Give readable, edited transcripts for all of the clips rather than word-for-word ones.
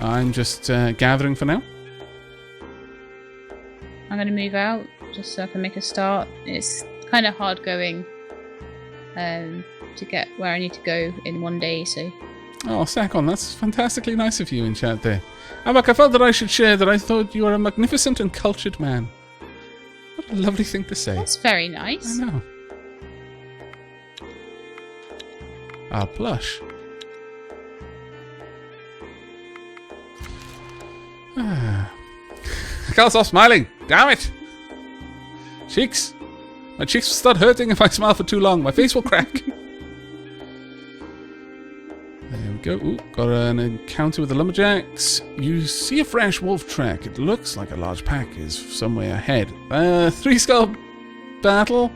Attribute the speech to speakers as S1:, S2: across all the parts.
S1: I'm just gathering for now.
S2: I'm going to move out just so I can make a start. It's kind of hard going to get where I need to go in one day, so...
S1: Oh, Sakon, that's fantastically nice of you in chat there. Aavak, I felt that I should share that I thought you were a magnificent and cultured man. What a lovely thing to say.
S2: That's very nice.
S1: I know. I'll blush. I can't stop smiling. Damn it. Cheeks. My cheeks will start hurting if I smile for too long. My face will crack. There we go. Ooh, got an encounter with the lumberjacks. You see a fresh wolf track. It looks like a large pack is somewhere ahead. 3-skull battle.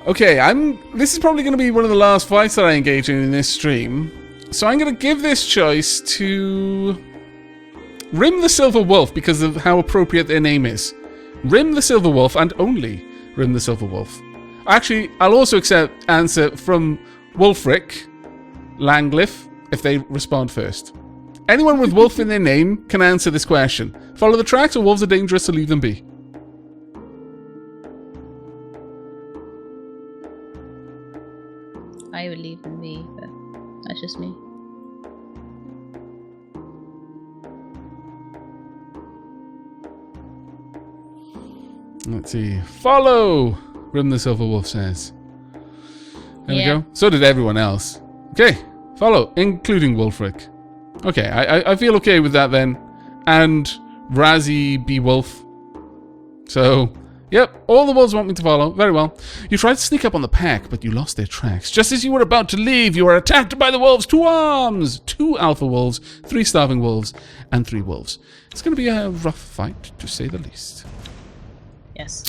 S1: Okay, this is probably going to be one of the last fights that I engage in this stream. So I'm going to give this choice to Rim the Silver Wolf because of how appropriate their name is. Rim the Silver Wolf and only Rim the Silver Wolf. Actually, I'll also accept answer from Wolfric, Langlyff, if they respond first. Anyone with wolf in their name can answer this question. Follow the tracks or wolves are dangerous, so leave them be.
S2: I would leave them be, but that's just me.
S1: Let's see. Follow! Rim the Silver Wolf says. There we go. So did everyone else. Okay. Follow, including Wolfric. Okay, I feel okay with that then. And Razzie B. Wolf. So, yep, all the wolves want me to follow. Very well. You tried to sneak up on the pack, but you lost their tracks. Just as you were about to leave, you were attacked by the wolves. 2 arms! 2 alpha wolves, 3 starving wolves, and 3 wolves. It's going to be a rough fight, to say the least.
S2: Yes.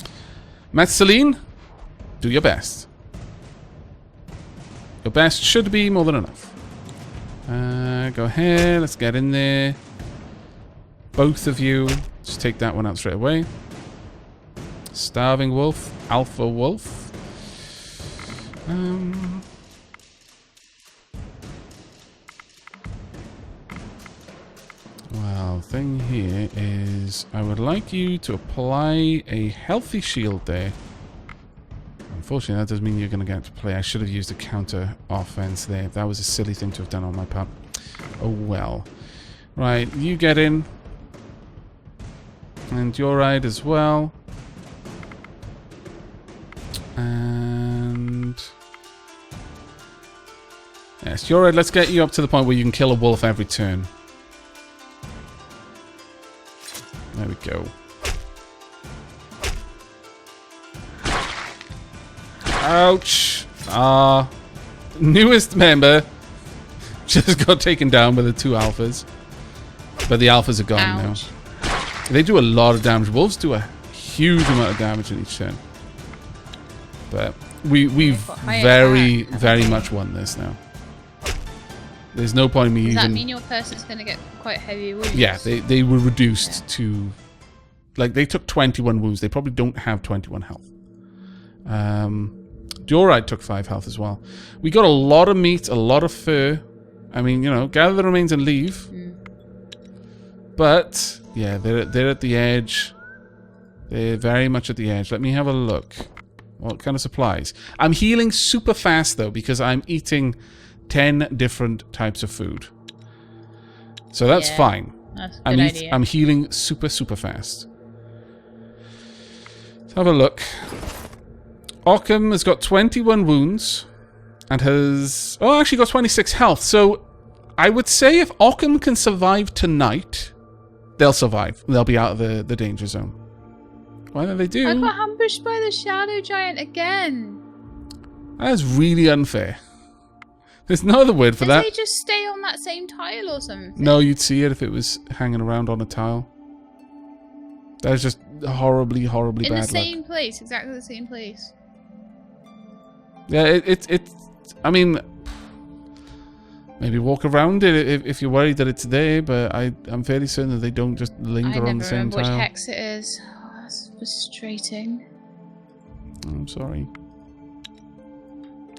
S1: Celine, do your best. Your best should be more than enough. Go ahead, let's get in there. Both of you, just take that one out straight away. Starving wolf, alpha wolf. Well, thing here is I would like you to apply a healthy shield there. Unfortunately, that does mean you're going to get to play. I should have used a counter offense there. That was a silly thing to have done on my part. Oh well. Right, you get in. And you're right as well. And... yes, you're right. Let's get you up to the point where you can kill a wolf every turn. There we go. Ouch. Newest member just got taken down by the 2 alphas. But the alphas are gone now. They do a lot of damage. Wolves do a huge amount of damage in each turn. But we've very much won this now. There's no point in me even...
S2: Does that mean your person's going to get quite heavy wounds?
S1: Yeah, they were reduced to... like, they took 21 wounds. They probably don't have 21 health. Diorite took 5 health as well. We got a lot of meat, a lot of fur. I mean, you know, gather the remains and leave. But, yeah, they're at the edge. They're very much at the edge. Let me have a look. What kind of supplies? I'm healing super fast, though, because I'm eating 10 different types of food. So that's fine.
S2: That's a good idea.
S1: I'm healing super fast. Let's have a look. Occam has got 21 wounds and has... oh, actually got 26 health. So I would say if Occam can survive tonight, they'll survive. They'll be out of the danger zone. Why don't they do?
S2: I got ambushed by the shadow giant again.
S1: That's really unfair. There's no other word for that.
S2: Did they just stay on that same tile or something?
S1: No, you'd see it if it was hanging around on a tile. That is just horribly bad luck.
S2: In the same place, exactly the same place.
S1: Yeah, it's. I mean, maybe walk around it if you're worried that it's there, but I'm fairly certain that they don't just linger on the same tile.
S2: I never remember which hex it is. Oh, that's frustrating.
S1: I'm sorry.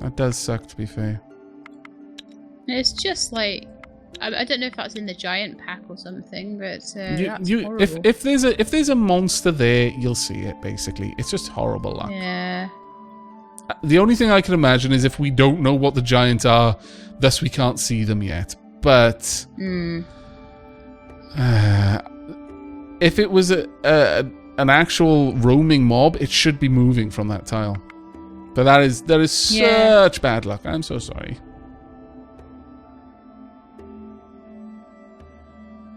S1: That does suck, to be fair.
S2: It's just like I don't know if that's in the giant pack or something, but that's horrible.
S1: If there's a monster there, you'll see it. Basically, it's just horrible luck.
S2: Yeah.
S1: The only thing I can imagine is if we don't know what the giants are, thus we can't see them yet. But if it was an actual roaming mob, it should be moving from that tile. But that is such bad luck. I'm so sorry.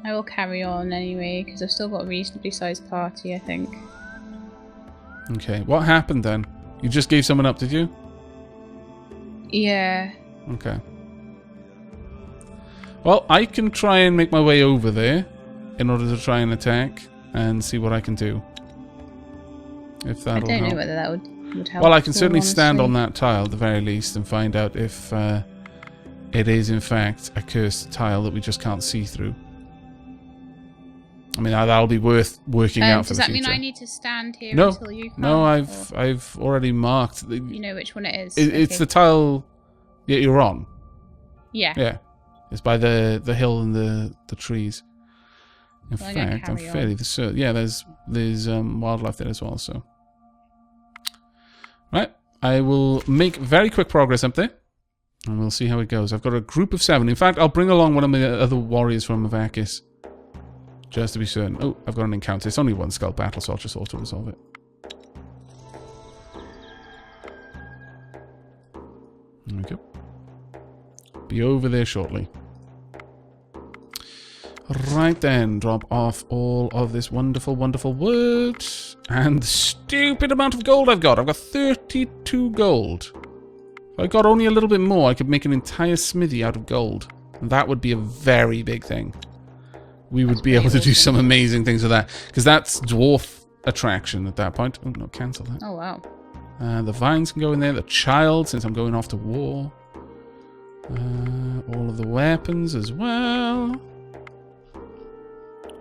S2: I will carry on anyway, because I've still got a reasonably sized party, I think.
S1: Okay, what happened then? You just gave someone up, did you?
S2: Yeah.
S1: Okay. Well, I can try and make my way over there in order to try and attack and see what I can do. If that'll help.
S2: I don't know whether that would help.
S1: Well, I can certainly stand on that tile at the very least and find out if it is in fact a cursed tile that we just can't see through. I mean, that'll be worth working out for the future.
S2: Does that mean I need to stand here until you come?
S1: No, I've already marked.
S2: You know which one it is?
S1: It's the tile that you're on.
S2: Yeah.
S1: Yeah. It's by the hill and the trees. In fact, I'm fairly certain. Yeah, there's wildlife there as well, so. Right. I will make very quick progress up there. And we'll see how it goes. I've got a group of 7. In fact, I'll bring along one of the other warriors from Aavak. Just to be certain. Oh, I've got an encounter. It's only one skull battle, so I'll just auto-resolve it. There we go. Be over there shortly. Right then, drop off all of this wonderful, wonderful wood. And the stupid amount of gold I've got. I've got 32 gold. If I got only a little bit more, I could make an entire smithy out of gold. And that would be a very big thing. We would be able to do some amazing things with that. Because that's dwarf attraction at that point. Oh, no, cancel that.
S2: Oh, wow.
S1: The vines can go in there. The child, since I'm going off to war. All of the weapons as well.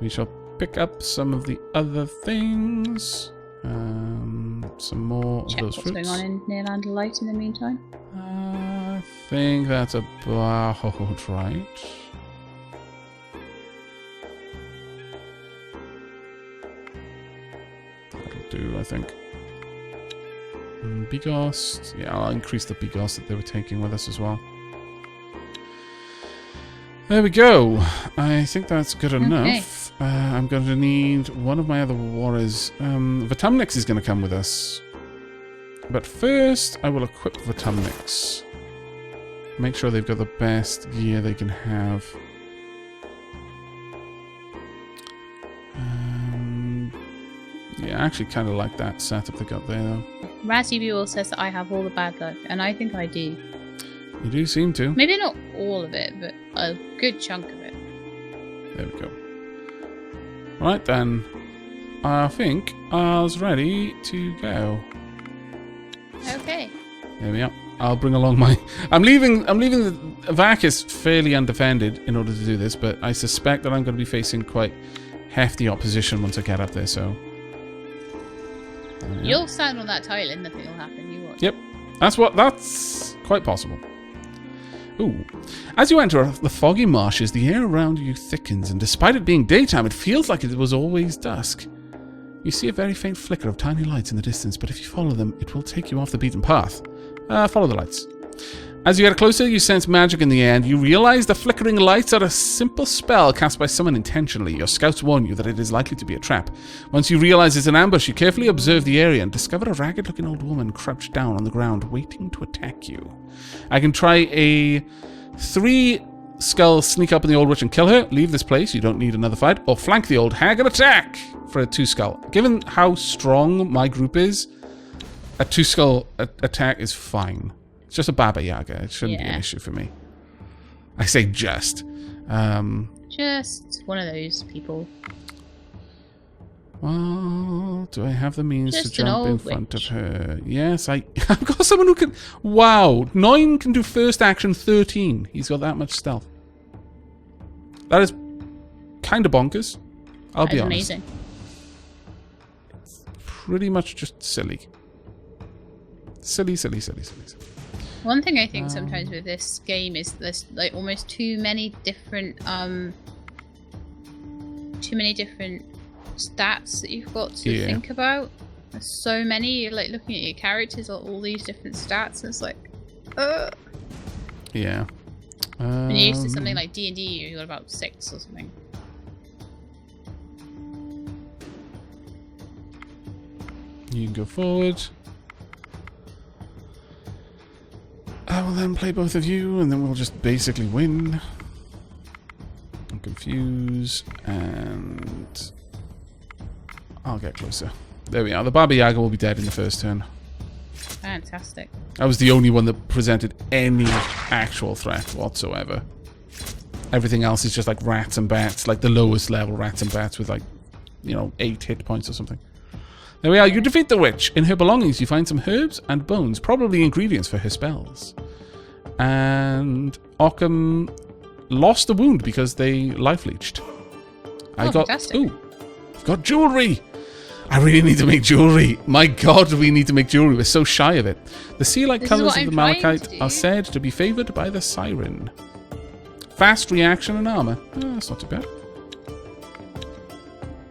S1: We shall pick up some of the other things. Some more of those fruits.
S2: What's going on in Nearland Light in the meantime?
S1: I think that's about right. Do I think Bighost? Yeah, I'll increase the Bighost that they were taking with us as well. There we go. I think that's good enough. I'm going to need one of my other warriors. Vatumnix is going to come with us, but first I will equip Vatumnix. Make sure they've got the best gear they can have. Yeah, I actually kind of like that setup they got there, though.
S2: Razzie Buell says that I have all the bad luck, and I think I do.
S1: You do seem to.
S2: Maybe not all of it, but a good chunk of it.
S1: There we go. Right then. I think I was ready to go.
S2: Okay.
S1: There we are. I'll bring along my... I'm leaving the... Aavak is fairly undefended in order to do this, but I suspect that I'm going to be facing quite hefty opposition once I get up there, so...
S2: You'll stand on that tile and nothing will happen, you watch.
S1: Yep. That's quite possible. Ooh. As you enter the foggy marshes, the air around you thickens, and despite it being daytime, it feels like it was always dusk. You see a very faint flicker of tiny lights in the distance, but if you follow them, it will take you off the beaten path. Follow the lights. As you get closer, you sense magic in the air, and you realize the flickering lights are a simple spell cast by someone intentionally. Your scouts warn you that it is likely to be a trap. Once you realize it's an ambush, you carefully observe the area and discover a ragged-looking old woman crouched down on the ground, waiting to attack you. I can try a 3-skull sneak up on the old witch and kill her, leave this place, you don't need another fight, or flank the old hag and attack for a 2-skull. Given how strong my group is, a 2-skull attack is fine. It's just a Baba Yaga. It shouldn't be an issue for me. I say just.
S2: Just one of those people.
S1: Well, do I have the means
S2: just
S1: to jump in front of her? Yes, I've got someone who can... Wow. 9 can do first action 13. He's got that much stealth. That is kind of bonkers. I'll be honest.
S2: Amazing.
S1: It's pretty much just silly. Silly.
S2: One thing I think sometimes with this game is there's like almost too many different stats that you've got to think about. There's so many. You're like looking at your characters, all these different stats, and it's like,
S1: yeah.
S2: When you're used to something like D&D, you got about 6 or something.
S1: You can go forward. I will then play both of you, and then we'll just basically win. And confuse, and I'll get closer. There we are. The Baba Yaga will be dead in the first turn.
S2: Fantastic.
S1: I was the only one that presented any actual threat whatsoever. Everything else is just like rats and bats, like the lowest level rats and bats with like, 8 hit points or something. There we are. You defeat the witch. In her belongings, you find some herbs and bones, probably ingredients for her spells. And Occam lost a wound because they life leeched.
S2: Fantastic.
S1: Ooh, I've got jewelry. I really need to make jewelry. My God, we need to make jewelry. We're so shy of it. The sea-like colours of the malachite are said to be favoured by the siren. Fast reaction and armour. Oh, that's not too bad.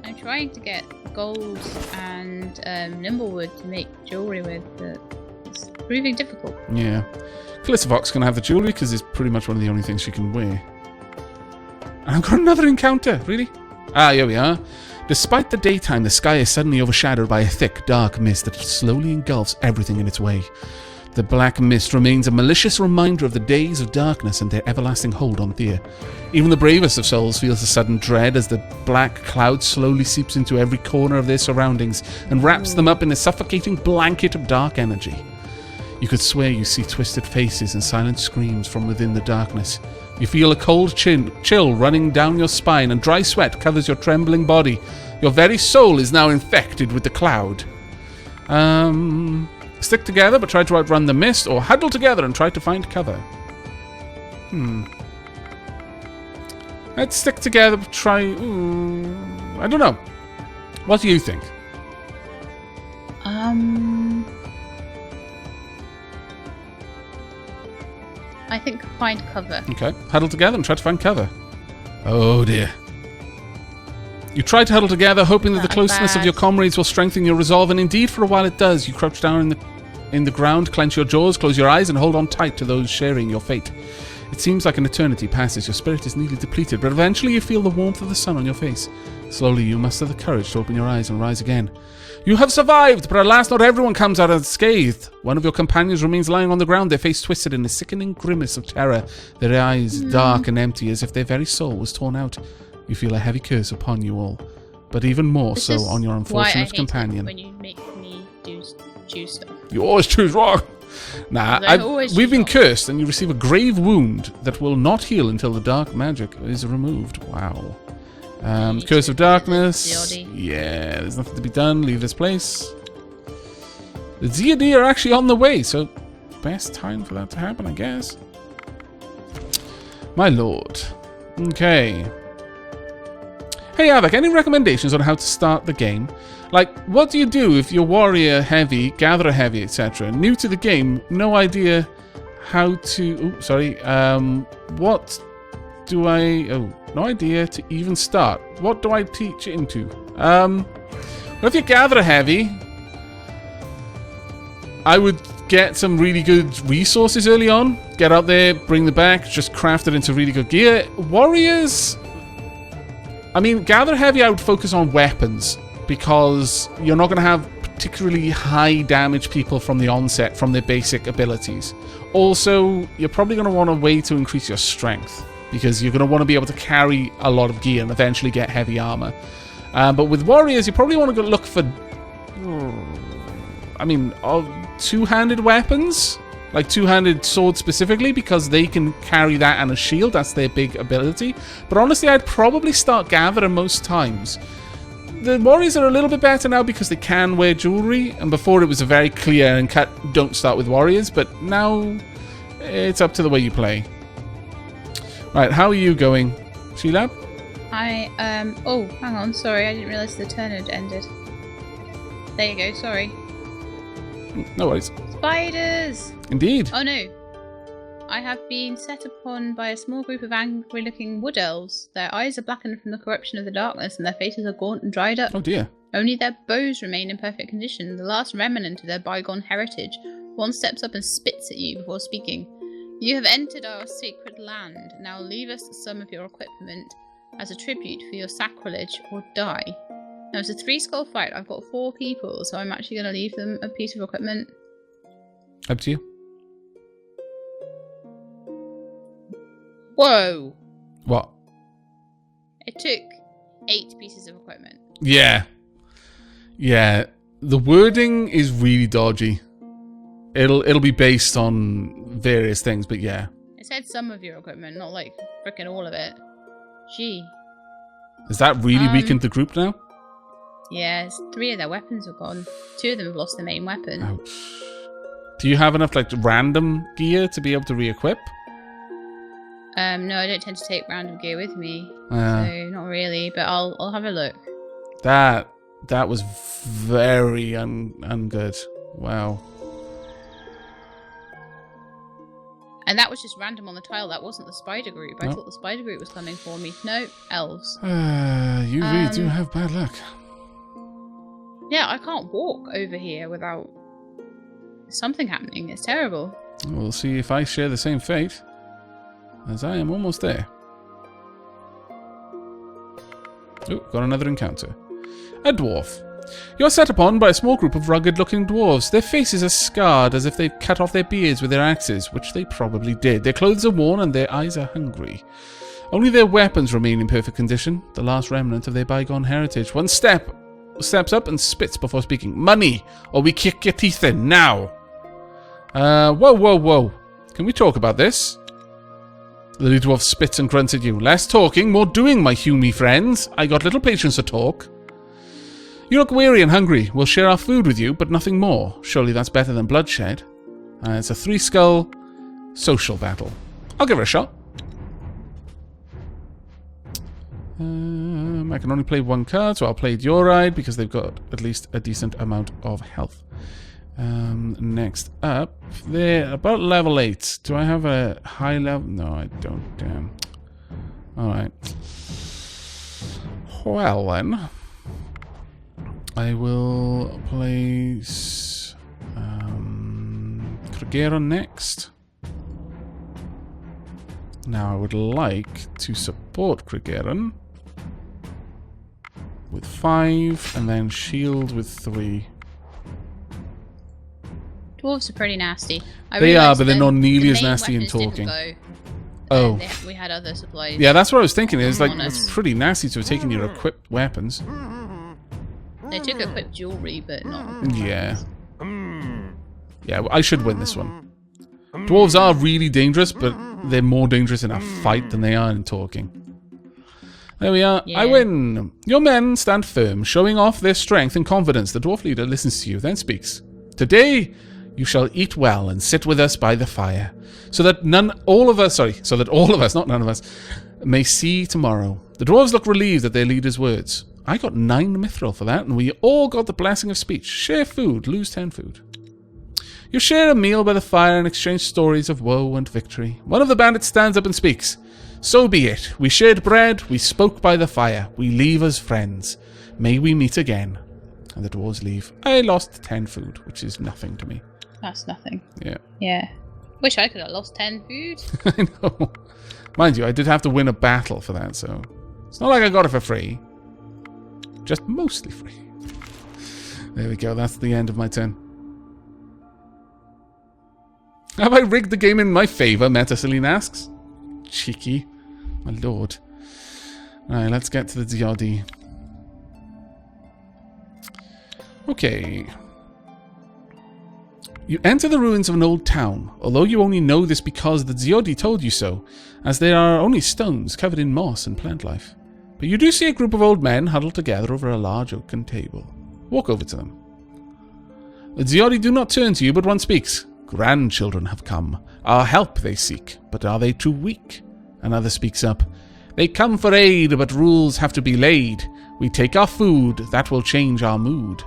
S2: I'm trying to get gold and nimblewood to make jewelry with, but it's proving difficult.
S1: Yeah. Calistavox can have the jewelry because it's pretty much one of the only things she can wear. And I've got another encounter. Really? Here we are. Despite the daytime, the sky is suddenly overshadowed by a thick, dark mist that slowly engulfs everything in its way. The black mist remains a malicious reminder of the days of darkness and their everlasting hold on Thea. Even the bravest of souls feels a sudden dread as the black cloud slowly seeps into every corner of their surroundings and wraps them up in a suffocating blanket of dark energy. You could swear you see twisted faces and silent screams from within the darkness. You feel a cold chill running down your spine and dry sweat covers your trembling body. Your very soul is now infected with the cloud. Stick together but try to outrun the mist, or huddle together and try to find cover. Let's stick together but try... I don't know. What do you think?
S2: I think find cover.
S1: Okay. Huddle together and try to find cover. Oh dear. You try to huddle together, hoping that the closeness of your comrades will strengthen your resolve, and indeed for a while it does. You crouch down in the ground, clench your jaws, close your eyes, and hold on tight to those sharing your fate. It seems like an eternity passes. Your spirit is nearly depleted, but eventually you feel the warmth of the sun on your face. Slowly you muster the courage to open your eyes and rise again. You have survived, but alas, not everyone comes out unscathed. One of your companions remains lying on the ground, their face twisted in a sickening grimace of terror, their eyes dark and empty as if their very soul was torn out. You feel a heavy curse upon you all, but even more so on your unfortunate companion.
S2: When you make me choose stuff.
S1: You always choose wrong. We've been cursed, and you receive a grave wound that will not heal until the dark magic is removed. Wow. Curse of Darkness. Yeah, there's nothing to be done. Leave this place. The Z&D are actually on the way, so best time for that to happen, I guess. My lord. Okay. Hey, Aavak, any recommendations on how to start the game? Like, what do you do if you're warrior heavy, gatherer heavy, etc.? New to the game, no idea how to... what do I... no idea to even start. What do I teach it into? Well, if you're gatherer heavy, I would get some really good resources early on. Get out there, bring them back, just craft it into really good gear. Warriors... I mean, gatherer heavy, I would focus on weapons, because you're not going to have particularly high damage people from the onset from their basic abilities. Also, you're probably going to want a way to increase your strength, because you're going to want to be able to carry a lot of gear and eventually get heavy armor. But with warriors, you probably want to go look for, two-handed weapons, like two-handed swords specifically, because they can carry that and a shield. That's their big ability. But honestly, I'd probably start gatherer most times. The warriors are a little bit better now because they can wear jewelry, and before it was a very clear and cut, don't start with warriors, but now it's up to the way you play. Right, how are you going, Shelab?
S2: Oh, hang on, sorry, I didn't realise the turn had ended. There you go, sorry.
S1: No worries.
S2: Spiders!
S1: Indeed.
S2: Oh no, I have been set upon by a small group of angry-looking wood elves. Their eyes are blackened from the corruption of the darkness, and their faces are gaunt and dried up.
S1: Oh dear.
S2: Only their bows remain in perfect condition, the last remnant of their bygone heritage. One steps up and spits at you before speaking. You have entered our sacred land. Now leave us some of your equipment as a tribute for your sacrilege, or die. Now it's a 3-skull fight. I've got 4 people, so I'm actually going to leave them a piece of equipment.
S1: Up to you.
S2: Whoa!
S1: What?
S2: It took 8 pieces of equipment.
S1: Yeah. Yeah. The wording is really dodgy. It'll be based on various things, but yeah.
S2: It said some of your equipment, not like frickin' all of it. Gee.
S1: Has that really weakened the group now?
S2: Yeah, 3 of their weapons are gone. 2 of them have lost their main weapon.
S1: Ouch. Do you have enough like random gear to be able to re-equip?
S2: No, I don't tend to take random gear with me, so not really. But I'll have a look.
S1: That was very ungood. Wow.
S2: And that was just random on the tile. That wasn't the spider group. I thought the spider group was coming for me. No, elves.
S1: You really do have bad luck.
S2: Yeah, I can't walk over here without something happening. It's terrible.
S1: We'll see if I share the same fate, as I am almost there. Oh, got another encounter. A dwarf. You're set upon by a small group of rugged-looking dwarves. Their faces are scarred as if they've cut off their beards with their axes, which they probably did. Their clothes are worn and their eyes are hungry. Only their weapons remain in perfect condition, the last remnant of their bygone heritage. One steps up and spits before speaking. Money, or we kick your teeth in, now! Whoa. Can we talk about this? The little dwarf spits and grunts at you. Less talking, more doing, my Humie friends. I got little patience to talk. You look weary and hungry. We'll share our food with you, but nothing more. Surely that's better than bloodshed. It's a 3-skull social battle. I'll give it a shot. I can only play 1 card, so I'll play Dioride because they've got at least a decent amount of health. Next up, they're about level 8. Do I have a high level? No, I don't. Damn. Alright. Well then. I will place Krugera next. Now I would like to support Krugeren with 5 and then shield with 3.
S2: Dwarves are pretty nasty.
S1: They are, but they're not nearly as nasty in talking. Oh.
S2: We had other supplies.
S1: Yeah, that's what I was thinking. It's like, it's pretty nasty to have taken your equipped weapons.
S2: They took equipped jewelry, but not.
S1: Yeah. Yeah, I should win this one. Dwarves are really dangerous, but they're more dangerous in a fight than they are in talking. There we are. Yeah. I win. Your men stand firm, showing off their strength and confidence. The dwarf leader listens to you, then speaks. Today, you shall eat well and sit with us by the fire, so that all of us, not none of us, may see tomorrow. The dwarves look relieved at their leader's words. I got 9 mithril for that, and we all got the blessing of speech. Share food, lose 10 food. You share a meal by the fire and exchange stories of woe and victory. One of the bandits stands up and speaks. So be it. We shared bread, we spoke by the fire. We leave as friends. May we meet again. And the dwarves leave. I lost 10 food, which is nothing to me.
S2: That's nothing.
S1: Yeah.
S2: Yeah. Wish I could have lost 10 food.
S1: I know. Mind you, I did have to win a battle for that, so it's not like I got it for free. Just mostly free. There we go, that's the end of my turn. Have I rigged the game in my favour, Metaceline asks. Cheeky. My lord. Alright, let's get to the DRD. Okay. You enter the ruins of an old town, although you only know this because the Ziodi told you so, as there are only stones covered in moss and plant life. But you do see a group of old men huddled together over a large oaken table. Walk over to them. The Ziodi do not turn to you, but one speaks. Grandchildren have come. Our help they seek, but are they too weak? Another speaks up. They come for aid, but rules have to be laid. We take our food, that will change our mood.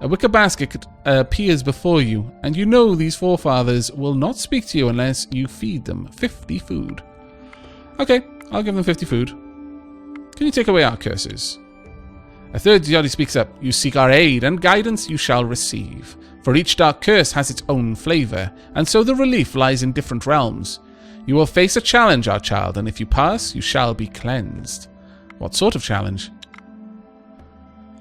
S1: A wicker basket appears before you, and you know these forefathers will not speak to you unless you feed them 50 food. Okay, I'll give them 50 food. Can you take away our curses? A third deity speaks up. You seek our aid, and guidance you shall receive. For each dark curse has its own flavor, and so the relief lies in different realms. You will face a challenge, our child, and if you pass, you shall be cleansed. What sort of challenge?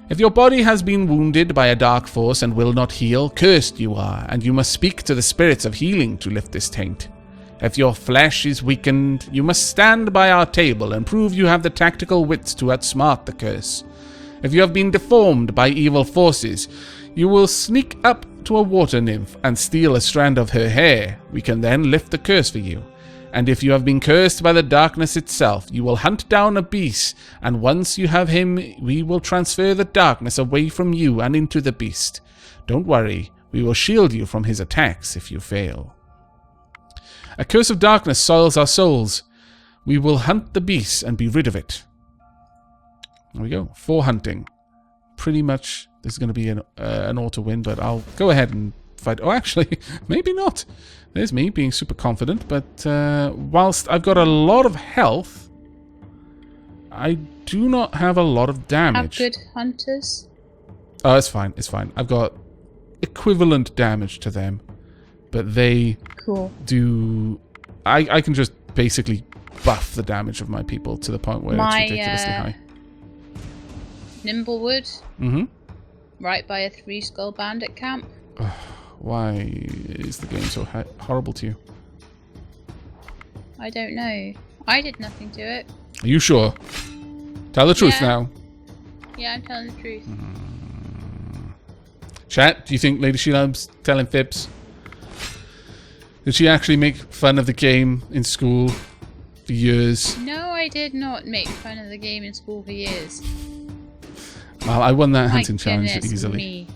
S1: If your body has been wounded by a dark force and will not heal, cursed you are, and you must speak to the spirits of healing to lift this taint. If your flesh is weakened, you must stand by our table and prove you have the tactical wits to outsmart the curse. If you have been deformed by evil forces, you will sneak up to a water nymph and steal a strand of her hair. We can then lift the curse for you. And if you have been cursed by the darkness itself, you will hunt down a beast, and once you have him, we will transfer the darkness away from you and into the beast. Don't worry, we will shield you from his attacks if you fail. A curse of darkness soils our souls. We will hunt the beast and be rid of it. There we go. 4 hunting. Pretty much, this is going to be an auto win, but I'll go ahead and fight. Oh, actually, maybe not. There's me being super confident, but whilst I've got a lot of health, I do not have a lot of damage.
S2: Have good hunters?
S1: Oh, it's fine. It's fine. I've got equivalent damage to them, but they do... I can just basically buff the damage of my people to the point where it's ridiculously high.
S2: Nimblewood, right by a 3-skull bandit camp.
S1: Why is the game so horrible to you?
S2: I don't know. I did nothing to it.
S1: Are you sure? Tell the truth now.
S2: Yeah, I'm telling the truth.
S1: Chat, do you think Lady Shelab's telling fibs? Did she actually make fun of the game in school for years?
S2: No, I did not make fun of the game in school for years.
S1: Well, I won that hunting challenge easily.
S2: Me.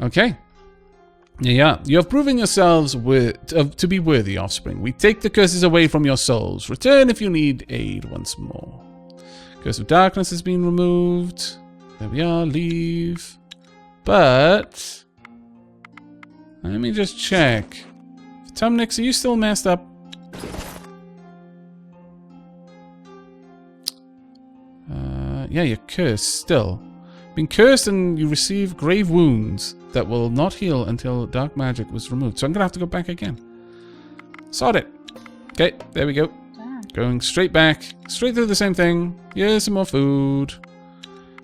S1: Okay. Yeah. You have proven yourselves to be worthy offspring. We take the curses away from your souls. Return if you need aid once more. Curse of darkness has been removed. There we are. Leave. But... let me just check. Tumnix, are you still messed up? Yeah, you're cursed still. Been cursed and you receive grave wounds that will not heal until dark magic was removed. So I'm going to have to go back again. Sod it. Okay, there we go. Damn. Going straight back. Straight through the same thing. Here's some more food.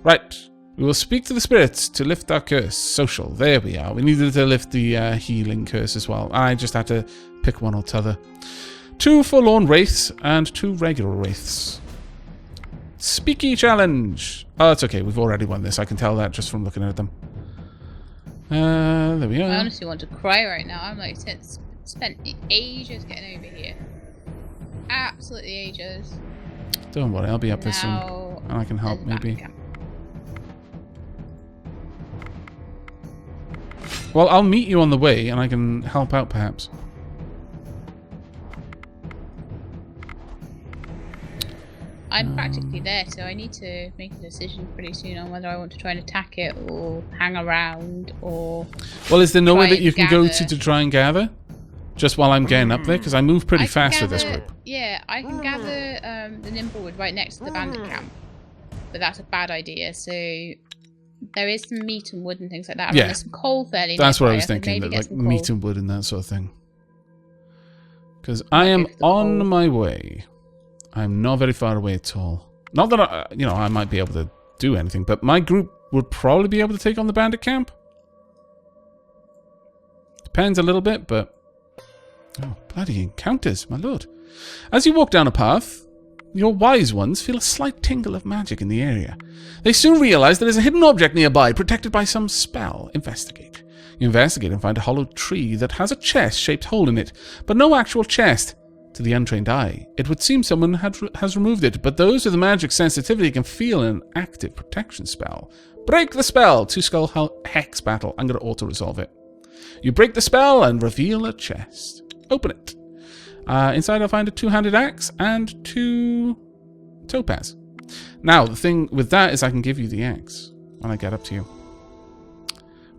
S1: Right. We will speak to the spirits to lift our curse. Social. There we are. We needed to lift the healing curse as well. I just had to pick one or t'other. 2 forlorn wraiths and 2 regular wraiths. Speaky challenge. Oh, it's okay. We've already won this. I can tell that just from looking at them. There we are.
S2: I honestly want to cry right now. I'm like, spent ages getting over here. Absolutely ages.
S1: Don't worry. I'll be up there soon. And I can help, maybe. Well, I'll meet you on the way, and I can help out, perhaps.
S2: I'm practically there, so I need to make a decision pretty soon on whether I want to try and attack it, or hang around, or...
S1: Well, is there nowhere that you can go to try and gather? Just while I'm getting up there? Because I move pretty fast with this group.
S2: Yeah, I can gather the Nimblewood right next to the bandit camp. But that's a bad idea, so... There is some meat and wood and things like that.
S1: Yeah.
S2: There's some coal fairly
S1: That's
S2: nearby.
S1: what I was thinking, that, like meat and wood and that sort of thing. Because I am on my way. I'm not very far away at all. Not that I might be able to do anything, but my group would probably be able to take on the bandit camp. Depends a little bit, but... Oh, bloody encounters, my lord. As you walk down a path, your wise ones feel a slight tingle of magic in the area. They soon realize there is a hidden object nearby, protected by some spell. Investigate. You investigate and find a hollow tree that has a chest-shaped hole in it, but no actual chest. To the untrained eye, it would seem someone has removed it, but those with the magic sensitivity can feel an active protection spell. Break the spell! 2-skull hex battle. I'm going to auto-resolve it. You break the spell and reveal a chest. Open it. Inside I'll find a 2-handed axe and 2 topaz. Now, the thing with that is I can give you the axe when I get up to you.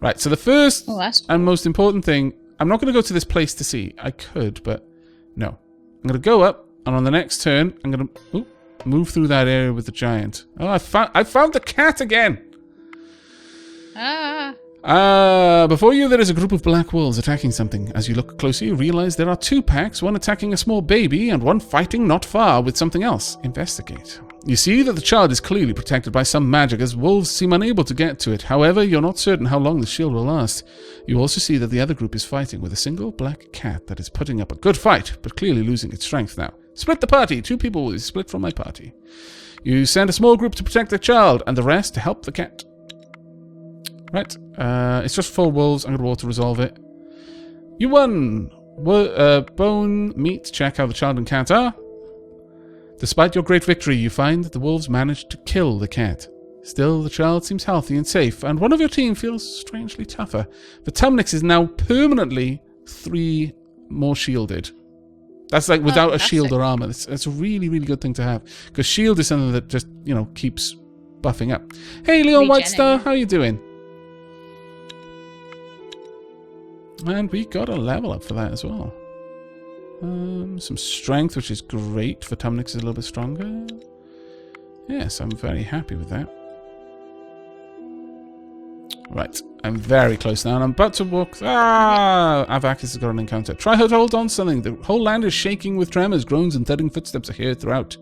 S1: Right, so the first
S2: that's
S1: and most important thing, I'm not going to go to this place to see. I could, but no. I'm going to go up, and on the next turn, I'm going to move through that area with the giant. Oh, I found the cat again! Before you, there is a group of black wolves attacking something. As you look closely, you realize there are 2 packs, one attacking a small baby and one fighting not far with something else. Investigate. You see that the child is clearly protected by some magic, as wolves seem unable to get to it. However, you're not certain how long the shield will last. You also see that the other group is fighting with a single black cat that is putting up a good fight, but clearly losing its strength now. Split the party. 2 people will be split from my party. You send a small group to protect the child, and the rest to help the cat. Right. It's just 4 wolves. I'm going to auto-resolve it. You won! Bone, meat, check how the child and cat are. Despite your great victory, you find that the wolves managed to kill the cat. Still, the child seems healthy and safe, and one of your team feels strangely tougher. The Tumnix is now permanently 3 more shielded. That's like without a shield or armor. It's a really, really good thing to have. Because shield is something that just, keeps buffing up. Hey, Leon Whitestar, how you doing? And we got a level up for that as well. Some strength, which is great for Tumnix, is a little bit stronger. Yes, I'm very happy with that. Right, I'm very close now, and I'm about to walk... Aavak has got an encounter. Try to hold on to something. The whole land is shaking with tremors. Groans and thudding footsteps are heard throughout.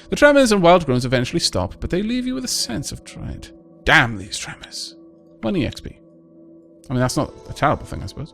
S1: The tremors and wild groans eventually stop, but they leave you with a sense of dread. Damn these tremors. 1 EXP. I mean, that's not a terrible thing, I suppose.